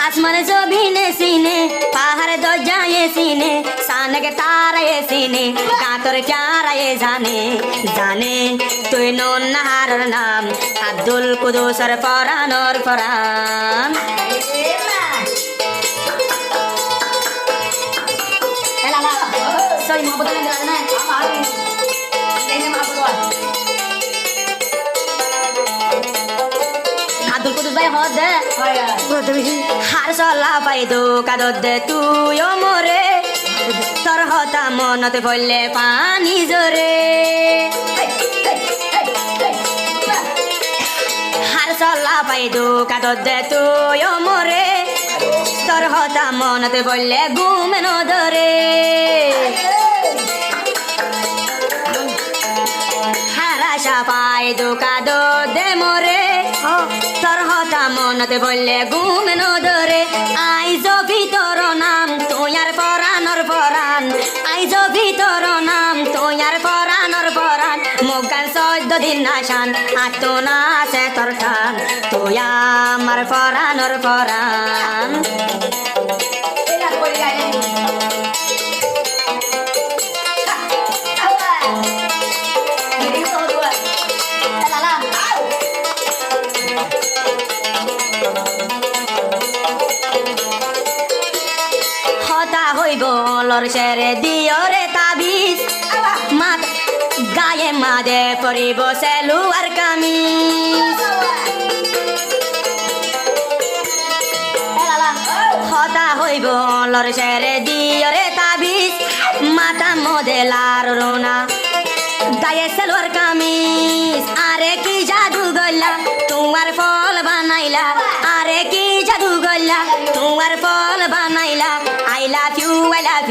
आसमान जमीने सीने पहाड़ दो जाए सीने सान के तारे सीने कातर क्या रे जाने जाने তুই নন্নাহার নাম আব্দুল কুদুসের পরানোর পরান সরি মোহাম্মদ না আব্দুল কুদুস ভাই হদ হার চলা পাইদো কাদত দে তুইও মরে তোর হতা মনতে বললে পানি জোরে হার চলা পাইদো কাদত দে তুইও মরে তোর হতা মনতে বললে ঘুমে নধরে হারাশা পাইদো কাদত দে মরে তোর হতা মনতে বললে ঘুমে নধরে আইজ ভিতর নাম তোয়ার পরানোর পরান আইজ ভিতর নাম তোয়ার পরানোর পরান মুগান 14 দিন নাশান আতো না আছে তোর টান তুই আমার পরানোর পরান হইব লর সেরে দিয়রে তাবিজ মাত গায়ে মাদে পরিব সেলুয়ার কামিজ হতা হইব লর সেরে দিয়রে তাবিজ মাতা মদেলার রোনা গায়ে সেলুয়ার কামিজ আরে কি জাদু গল্লা তোমার ফল বানাইলা আরে কি জাদু গল্লা তোমার ফল বানাইলা I love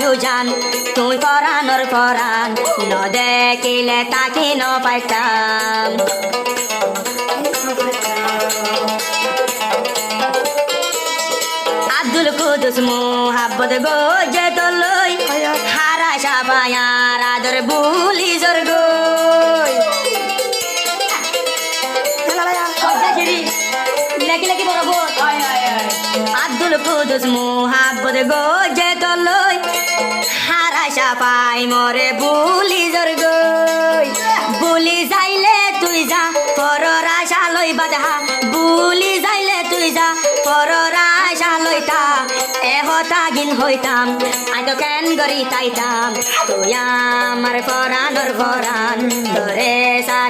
you জান তুই পরানোর পরান ন দেখিলে তাকে ন পাইতাম আব্দুল কুদুস মোহাব্বত গোজে তলই হারা সাবায়ার আদর বুলি জোর গই লেখি লেখি বলবো আব্দুল কুদুস মোহাব্বত গোজে তলই হারা সাপাই মরে বুলি জোর গই বুলি যাইলে তুই যা পরর আশা লই বাধা বুলি যাইলে তুই যা পরর আশা লইতা এহতা গিন হইতাম আইতো কেন গরি তাইতাম তুই আমার পরানোর পরান ধরে সারা